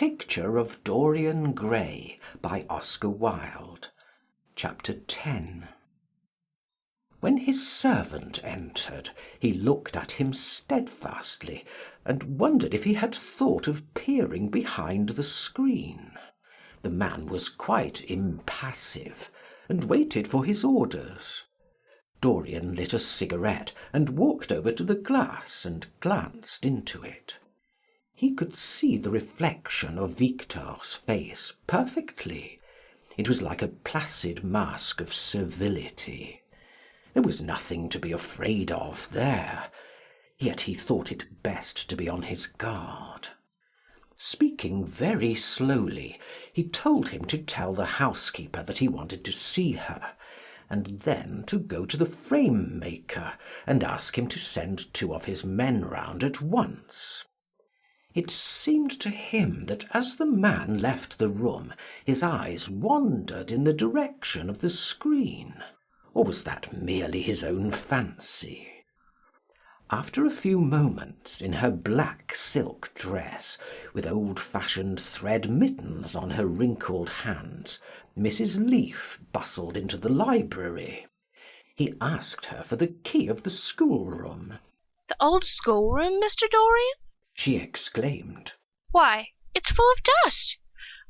picture of Dorian Gray by Oscar Wilde. Chapter 10. When his servant entered, he looked at him steadfastly, and wondered if he had thought of peering behind the screen. The man was quite impassive, and waited for his orders. Dorian lit a cigarette and walked over to the glass and glanced into it. He could see the reflection of Victor's face perfectly. It was like a placid mask of servility. There was nothing to be afraid of there, yet he thought it best to be on his guard. Speaking very slowly, he told him to tell the housekeeper that he wanted to see her, and then to go to the frame-maker and ask him to send 2 of his men round at once. It seemed to him that as the man left the room his eyes wandered in the direction of the screen. Or was that merely his own fancy? After a few moments, in her black silk dress, with old-fashioned thread mittens on her wrinkled hands, Mrs. Leaf bustled into the library. He asked her for the key of the schoolroom. "The old schoolroom, Mr. Dorian?" she exclaimed. "Why, it's full of dust.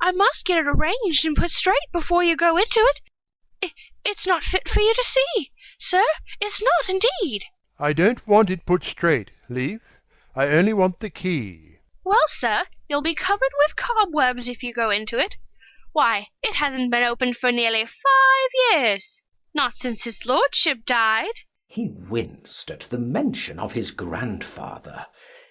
I must get it arranged and put straight before you go into it. It's not fit for you to see, sir. It's not, indeed." I don't want it put straight, Leaf. I only want the key. "Well, sir, you'll be covered with cobwebs if you go into it. Why, it hasn't been opened for nearly 5 years. Not since his lordship died." He winced at the mention of his grandfather.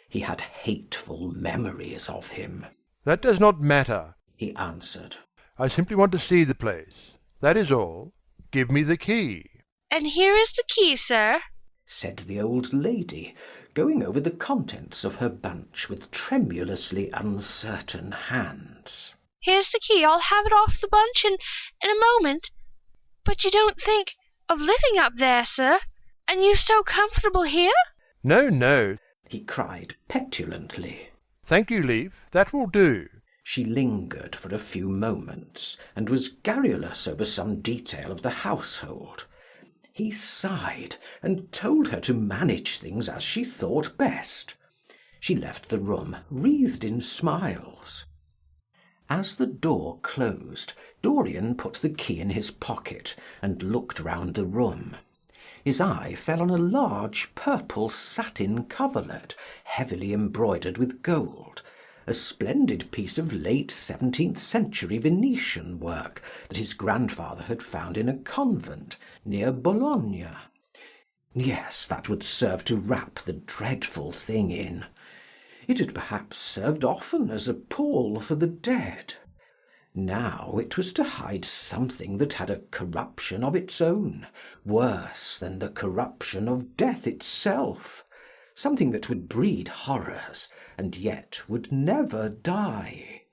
He had hateful memories of him. That does not matter, he answered. I simply want to see the place. That is all. Give me the key. "And here is the key, sir," said the old lady, going over the contents of her bunch with tremulously uncertain hands. "Here's the key. I'll have it off the bunch in a moment. But you don't think of living up there, sir? And you so comfortable here?" No, no, he cried petulantly. Thank you, Leaf. That will do. She lingered for a few moments, and was garrulous over some detail of the household. He sighed, and told her to manage things as she thought best. She left the room, wreathed in smiles. As the door closed, Dorian put the key in his pocket, and looked round the room. His eye fell on a large purple satin coverlet, heavily embroidered with gold, a splendid piece of late 17th century Venetian work that his grandfather had found in a convent near Bologna. Yes, that would serve to wrap the dreadful thing in. It had perhaps served often as a pall for the dead. Now it was to hide something that had a corruption of its own, worse than the corruption of death itself, something that would breed horrors, and yet would never die.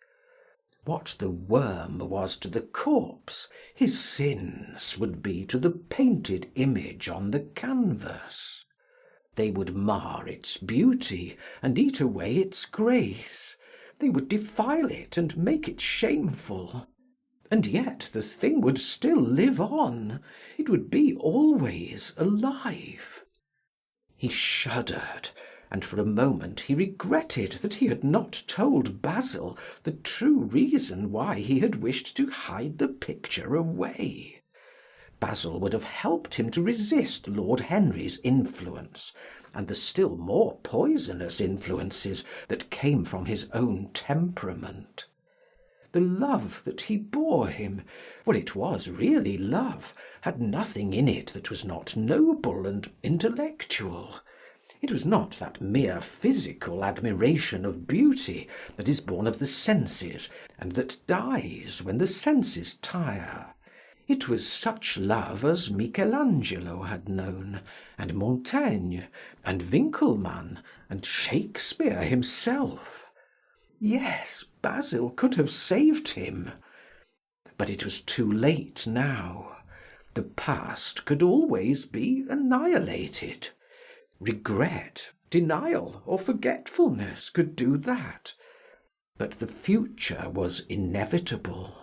What the worm was to the corpse, his sins would be to the painted image on the canvas. They would mar its beauty, and eat away its grace. They would defile it and make it shameful. And yet the thing would still live on. It would be always alive. He shuddered, and for a moment he regretted that he had not told Basil the true reason why he had wished to hide the picture away. Basil would have helped him to resist Lord Henry's influence, and the still more poisonous influences that came from his own temperament. The love that he bore him, for it was really love, had nothing in it that was not noble and intellectual. It was not that mere physical admiration of beauty that is born of the senses, and that dies when the senses tire. It was such love as Michelangelo had known, and Montaigne, and Winckelmann, and Shakespeare himself. Yes, Basil could have saved him. But it was too late now. The past could always be annihilated. Regret, denial, or forgetfulness could do that. But the future was inevitable.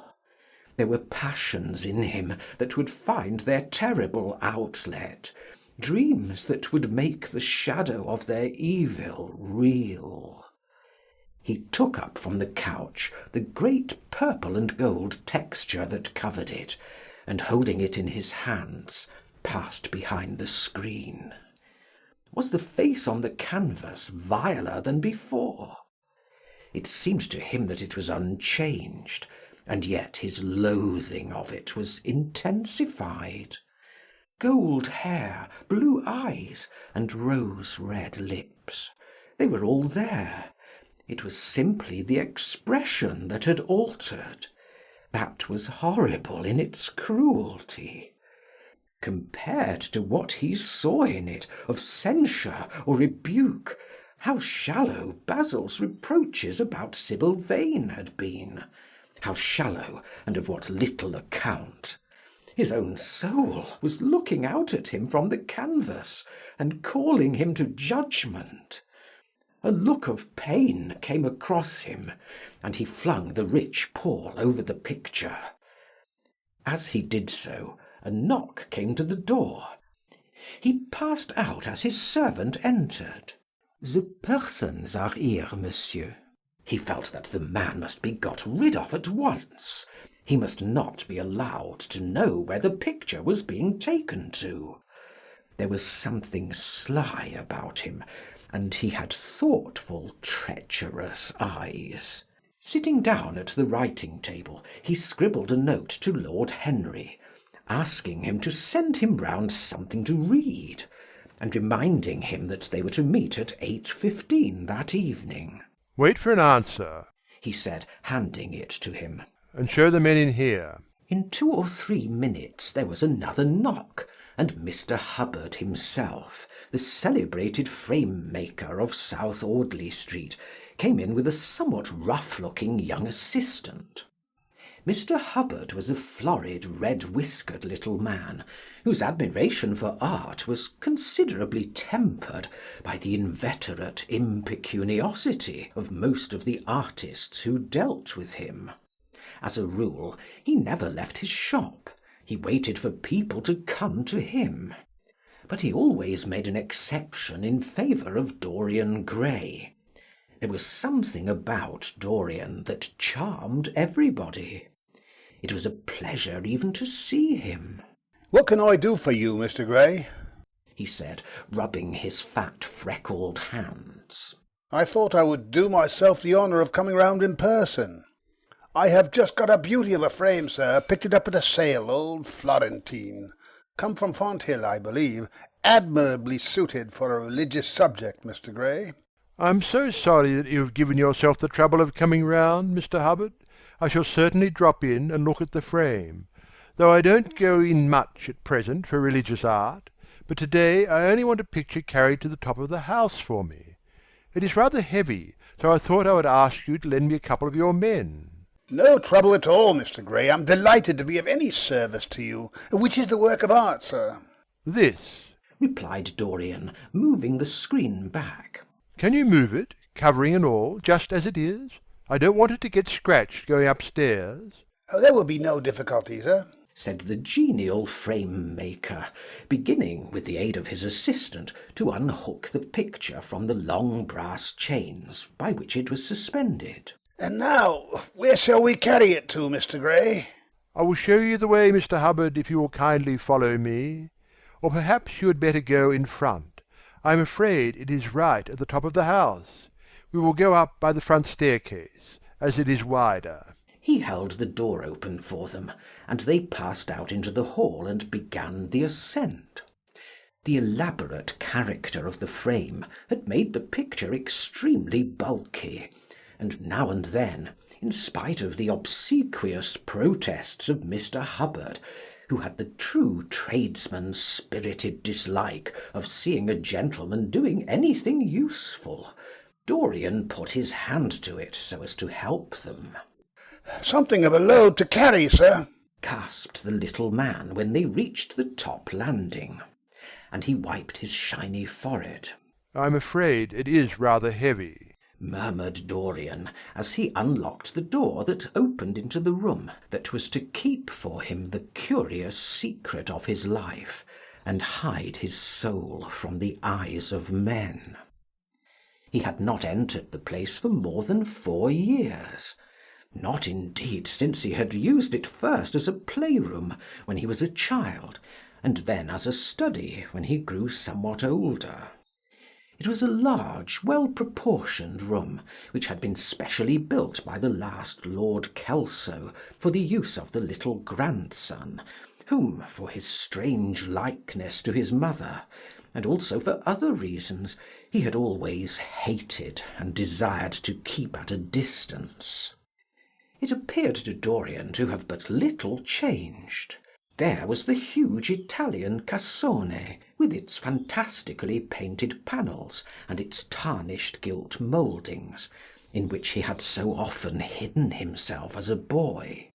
There were passions in him that would find their terrible outlet, dreams that would make the shadow of their evil real. He took up from the couch the great purple and gold texture that covered it, and holding it in his hands, passed behind the screen. Was the face on the canvas viler than before? It seemed to him that it was unchanged, and yet his loathing of it was intensified. Gold hair, blue eyes, and rose-red lips, they were all there. It was simply the expression that had altered. That was horrible in its cruelty. Compared to what he saw in it of censure or rebuke, how shallow Basil's reproaches about Sibyl Vane had been! How shallow, and of what little account! His own soul was looking out at him from the canvas, and calling him to judgment. A look of pain came across him, and he flung the rich pall over the picture. As he did so, a knock came to the door. He passed out as his servant entered. "The persons are here, monsieur." He felt that the man must be got rid of at once. He must not be allowed to know where the picture was being taken to. There was something sly about him, and he had thoughtful, treacherous eyes. Sitting down at the writing table, he scribbled a note to Lord Henry, asking him to send him round something to read, and reminding him that they were to meet at 8:15 that evening. "Wait for an answer," he said, handing it to him. "and show the men in here." In 2 or 3 minutes there was another knock, and Mr. Hubbard himself, the celebrated frame-maker of South Audley Street, came in with a somewhat rough-looking young assistant. Mr. Hubbard was a florid, red-whiskered little man, whose admiration for art was considerably tempered by the inveterate impecuniosity of most of the artists who dealt with him. As a rule, he never left his shop. He waited for people to come to him. But he always made an exception in favour of Dorian Gray. There was something about Dorian that charmed everybody. It was a pleasure even to see him. "What can I do for you, Mr. Gray?" he said, rubbing his fat, freckled hands. "I thought I would do myself the honour of coming round in person. I have just got a beauty of a frame, sir, picked it up at a sale, old Florentine. Come from Fonthill, I believe. Admirably suited for a religious subject, Mr. Gray." "I'm so sorry that you have given yourself the trouble of coming round, Mr. Hubbard. I shall certainly drop in and look at the frame, though I don't go in much at present for religious art, but to-day I only want a picture carried to the top of the house for me. It is rather heavy, so I thought I would ask you to lend me a couple of your men." "No trouble at all, Mr. Gray. I'm delighted to be of any service to you. Which is the work of art, sir?" "This," replied Dorian, moving the screen back. "Can you move it, covering and all, just as it is? I don't want it to get scratched going upstairs." "Oh, there will be no difficulty, sir," said the genial frame-maker, beginning, with the aid of his assistant, to unhook the picture from the long brass chains by which it was suspended. "And now, where shall we carry it to, Mr. Gray?" "I will show you the way, Mr. Hubbard, if you will kindly follow me. Or perhaps you had better go in front. I am afraid it is right at the top of the house. We will go up by the front staircase, as it is wider." He held the door open for them, and they passed out into the hall and began the ascent. The elaborate character of the frame had made the picture extremely bulky, and now and then, in spite of the obsequious protests of Mr. Hubbard, who had the true tradesman's spirited dislike of seeing a gentleman doing anything useful, Dorian put his hand to it so as to help them. "Something of a load to carry, sir," gasped the little man when they reached the top landing, and he wiped his shiny forehead. "I'm afraid it is rather heavy," murmured Dorian, as he unlocked the door that opened into the room that was to keep for him the curious secret of his life, and hide his soul from the eyes of men. He had not entered the place for more than 4 years, not indeed since he had used it first as a playroom when he was a child, and then as a study when he grew somewhat older. It was a large, well-proportioned room, which had been specially built by the last Lord Kelso for the use of the little grandson, whom, for his strange likeness to his mother, and also for other reasons, he had always hated and desired to keep at a distance. It appeared to Dorian to have but little changed. There was the huge Italian cassone, with its fantastically painted panels and its tarnished gilt mouldings, in which he had so often hidden himself as a boy.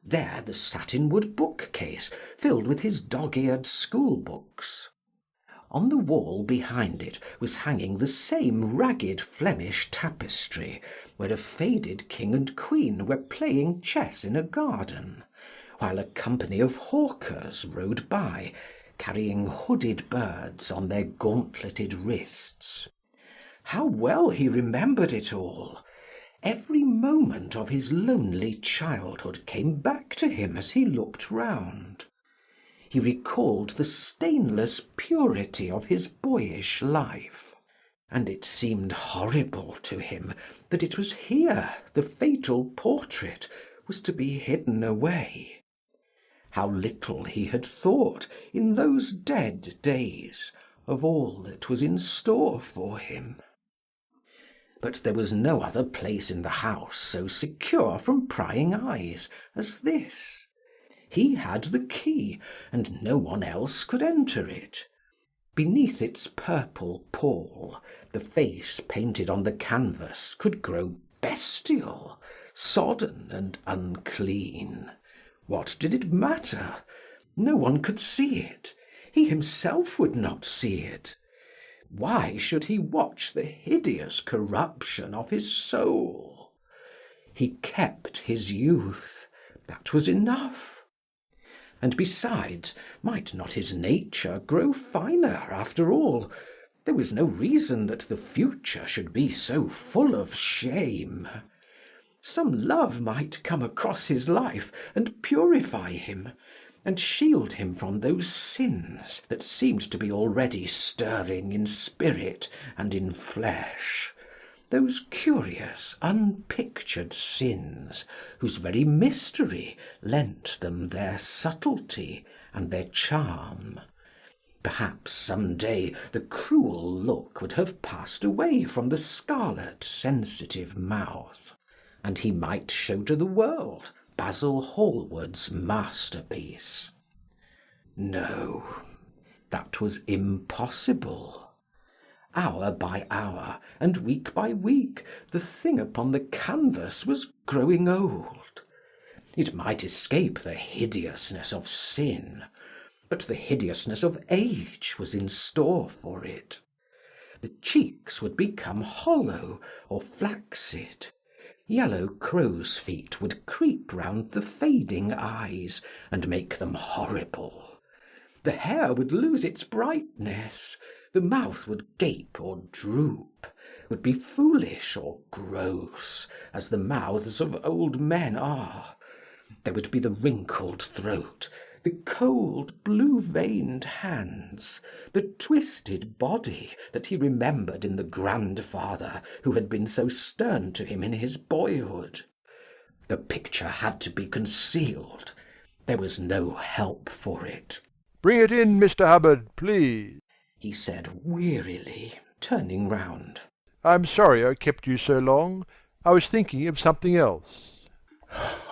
There the satin-wood bookcase, filled with his dog-eared school-books. On the wall behind it was hanging the same ragged Flemish tapestry, where a faded king and queen were playing chess in a garden, while a company of hawkers rode by, carrying hooded birds on their gauntleted wrists. How well he remembered it all! Every moment of his lonely childhood came back to him as he looked round. He recalled the stainless purity of his boyish life, and it seemed horrible to him that it was here the fatal portrait was to be hidden away. How little he had thought, in those dead days, of all that was in store for him. But there was no other place in the house so secure from prying eyes as this. He had the key, and no one else could enter it. Beneath its purple pall, the face painted on the canvas could grow bestial, sodden and unclean. What did it matter? No one could see it. He himself would not see it. Why should he watch the hideous corruption of his soul? He kept his youth. That was enough. And besides, might not his nature grow finer after all? There was no reason that the future should be so full of shame. Some love might come across his life and purify him, and shield him from those sins that seemed to be already stirring in spirit and in flesh, those curious, unpictured sins, whose very mystery lent them their subtlety and their charm. Perhaps some day the cruel look would have passed away from the scarlet, sensitive mouth, and he might show to the world Basil Hallward's masterpiece. No, that was impossible. Hour by hour, and week by week, the thing upon the canvas was growing old. It might escape the hideousness of sin, but the hideousness of age was in store for it. The cheeks would become hollow or flaccid. Yellow crow's feet would creep round the fading eyes and make them horrible. The hair would lose its brightness, the mouth would gape or droop, would be foolish or gross, as the mouths of old men are. There would be the wrinkled throat, the cold, blue-veined hands, the twisted body that he remembered in the grandfather who had been so stern to him in his boyhood. The picture had to be concealed. There was no help for it. "Bring it in, Mr. Hubbard, please," he said wearily, turning round. "I'm sorry I kept you so long. I was thinking of something else."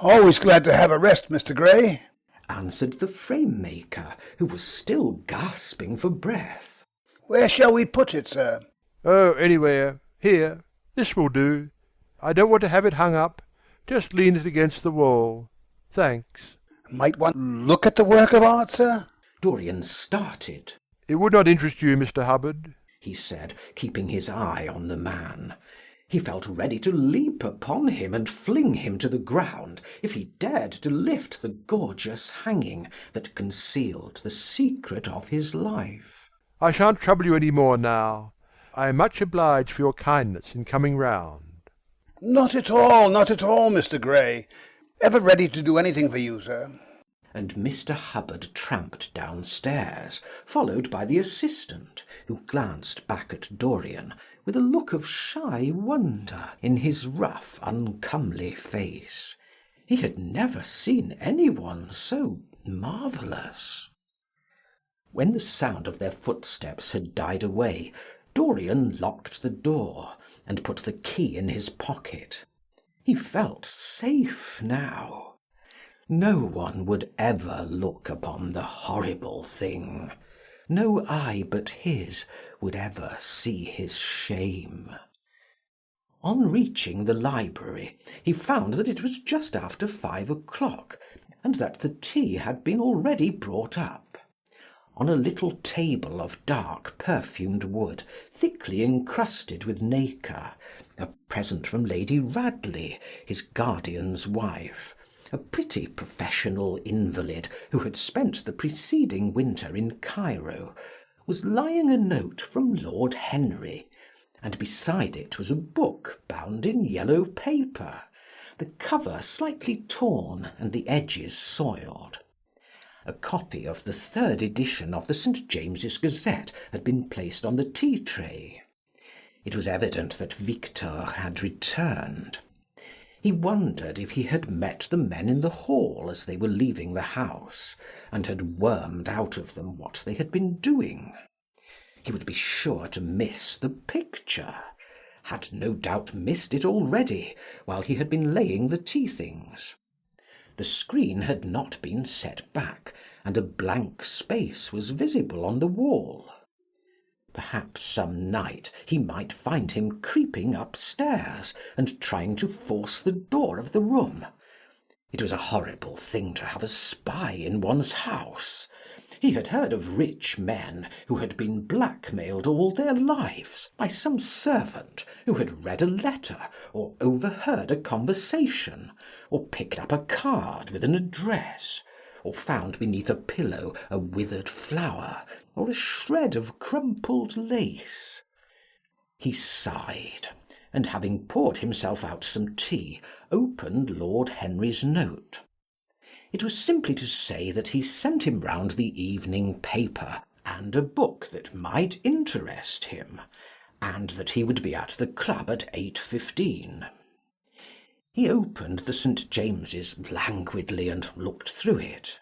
Always glad to have a rest, Mr. Gray, answered the frame-maker, who was still gasping for breath. Where shall we put it, sir? "Oh, anywhere. Here. This will do. I don't want to have it hung up. Just lean it against the wall. Thanks." Might one look at the work of art, sir? Dorian started. "It would not interest you, Mr. Hubbard," he said, keeping his eye on the man. He felt ready to leap upon him and fling him to the ground if he dared to lift the gorgeous hanging that concealed the secret of his life. I shan't trouble you any more now. I am much obliged for your kindness in coming round. Not at all, Mr. Gray. Ever ready to do anything for you, sir. And Mr. Hubbard tramped downstairs, followed by the assistant, who glanced back at Dorian with a look of shy wonder in his rough, uncomely face. He had never seen anyone so marvellous. When the sound of their footsteps had died away, Dorian locked the door and put the key in his pocket. He felt safe now. No one would ever look upon the horrible thing. No eye but his would ever see his shame. On reaching the library, he found that it was just after 5 o'clock, and that the tea had been already brought up. On a little table of dark perfumed wood, thickly encrusted with nacre, a present from Lady Radley, his guardian's wife, a pretty professional invalid who had spent the preceding winter in Cairo, was lying a note from Lord Henry, and beside it was a book bound in yellow paper, the cover slightly torn and the edges soiled. A copy of the 3rd edition of the St. James's Gazette had been placed on the tea-tray. It was evident that Victor had returned. He wondered if he had met the men in the hall as they were leaving the house, and had wormed out of them what they had been doing. He would be sure to miss the picture, had no doubt missed it already while he had been laying the tea-things. The screen had not been set back, and a blank space was visible on the wall. Perhaps some night he might find him creeping upstairs and trying to force the door of the room. It was a horrible thing to have a spy in one's house. He had heard of rich men who had been blackmailed all their lives by some servant who had read a letter, or overheard a conversation, or picked up a card with an address, or found beneath a pillow a withered flower, or a shred of crumpled lace. He sighed, and having poured himself out some tea, opened Lord Henry's note. It was simply to say that he sent him round the evening paper, and a book that might interest him, and that he would be at the club at 8:15. He opened the St. James's languidly and looked through it.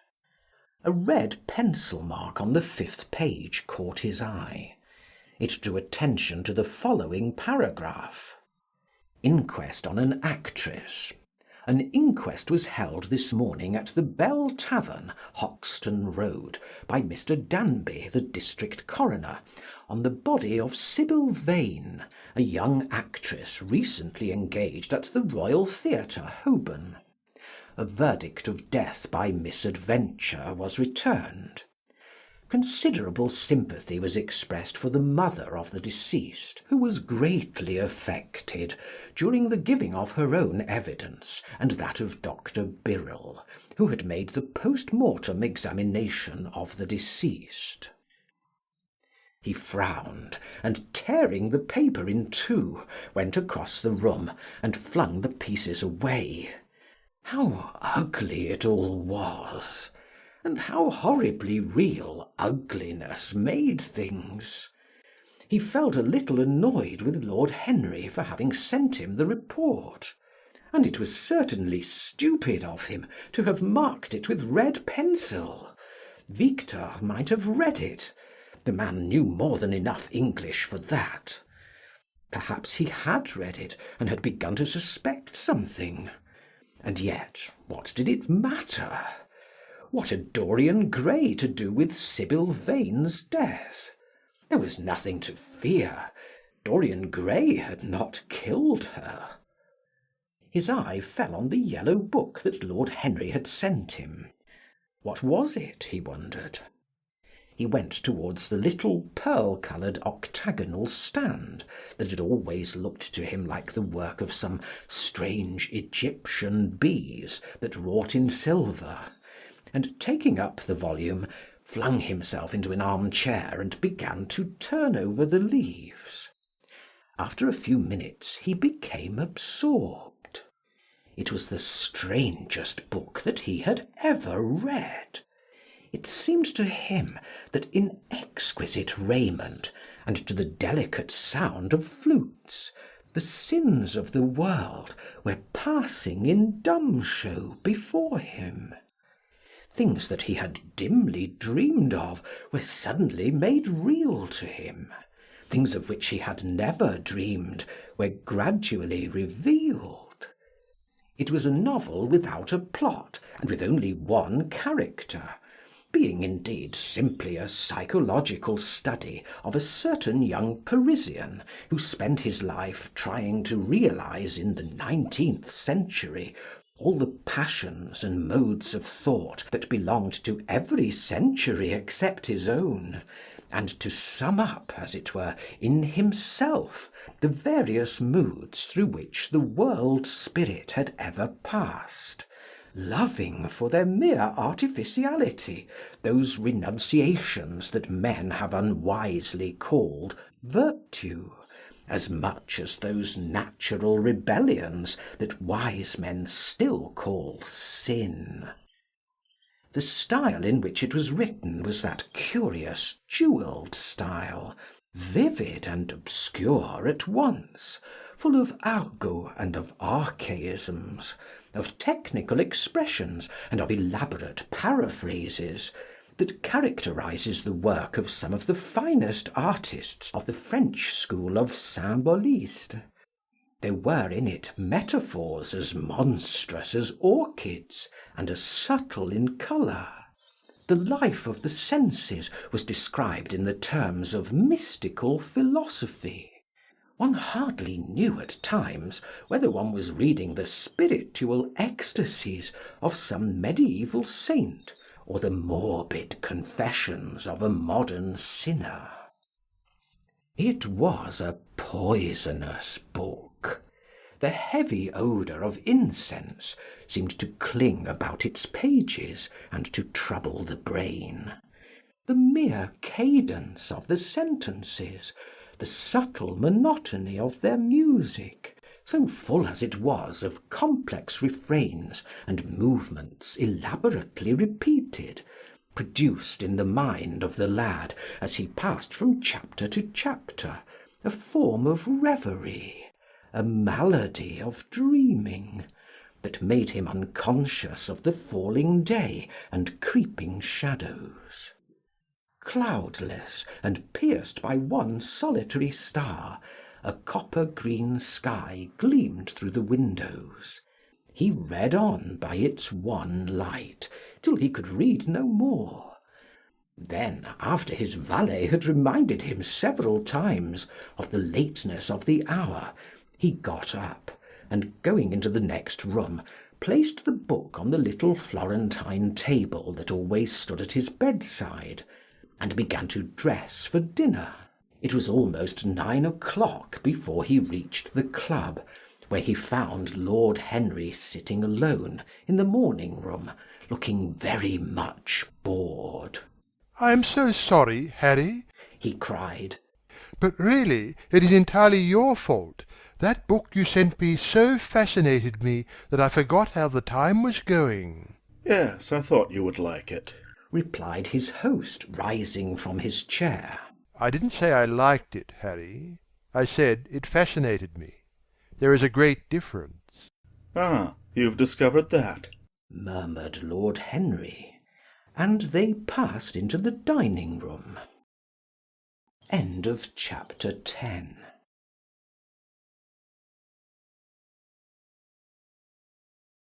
A red pencil mark on the 5th page caught his eye. It drew attention to the following paragraph: Inquest on an actress. An inquest was held this morning at the Bell Tavern, Hoxton Road, by Mr. Danby, the district coroner, on the body of Sybil Vane, a young actress recently engaged at the Royal Theatre, Holborn. A verdict of death by misadventure was returned. Considerable sympathy was expressed for the mother of the deceased, who was greatly affected during the giving of her own evidence and that of Dr. Birrell, who had made the post-mortem examination of the deceased. He frowned, and tearing the paper in two, went across the room and flung the pieces away. How ugly it all was! And how horribly real ugliness made things! He felt a little annoyed with Lord Henry for having sent him the report, and it was certainly stupid of him to have marked it with red pencil. Victor might have read it. The man knew more than enough English for that. Perhaps he had read it and had begun to suspect something. And yet, what did it matter? What had Dorian Gray to do with Sybil Vane's death? There was nothing to fear. Dorian Gray had not killed her. His eye fell on the yellow book that Lord Henry had sent him. What was it, he wondered? He went towards the little pearl-coloured octagonal stand that had always looked to him like the work of some strange Egyptian bees that wrought in silver, and taking up the volume, flung himself into an arm-chair and began to turn over the leaves. After a few minutes he became absorbed. It was the strangest book that he had ever read. It seemed to him that in exquisite raiment, and to the delicate sound of flutes, the sins of the world were passing in dumb show before him. Things that he had dimly dreamed of were suddenly made real to him. Things of which he had never dreamed were gradually revealed. It was a novel without a plot, and with only one character, being indeed simply a psychological study of a certain young Parisian who spent his life trying to realise in the 19th century all the passions and modes of thought that belonged to every century except his own, and to sum up, as it were, in himself the various moods through which the world spirit had ever passed, loving for their mere artificiality those renunciations that men have unwisely called virtue, as much as those natural rebellions that wise men still call sin. The style in which it was written was that curious jewelled style, vivid and obscure at once, full of argot and of archaisms, of technical expressions and of elaborate paraphrases, that characterises the work of some of the finest artists of the French school of symboliste. There were in it metaphors as monstrous as orchids, and as subtle in colour. The life of the senses was described in the terms of mystical philosophy. One hardly knew at times whether one was reading the spiritual ecstasies of some mediaeval saint, or the morbid confessions of a modern sinner. It was a poisonous book. The heavy odour of incense seemed to cling about its pages and to trouble the brain. The mere cadence of the sentences, the subtle monotony of their music, so full as it was of complex refrains and movements elaborately repeated, produced in the mind of the lad, as he passed from chapter to chapter, a form of reverie, a malady of dreaming, that made him unconscious of the falling day and creeping shadows. Cloudless, and pierced by one solitary star, a copper-green sky gleamed through the windows. He read on by its one light, till he could read no more. Then, after his valet had reminded him several times of the lateness of the hour, he got up, and going into the next room, placed the book on the little Florentine table that always stood at his bedside, and began to dress for dinner. It was almost 9 o'clock before he reached the club, where he found Lord Henry sitting alone in the morning room, looking very much bored. "I am so sorry, Harry," he cried. "but really it is entirely your fault. That book you sent me so fascinated me that I forgot how the time was going." "Yes, I thought you would like it," replied his host, rising from his chair. "I didn't say I liked it, Harry. I said it fascinated me. There is a great difference." "Ah, you've discovered that," murmured Lord Henry, and they passed into the dining room. End of chapter 10.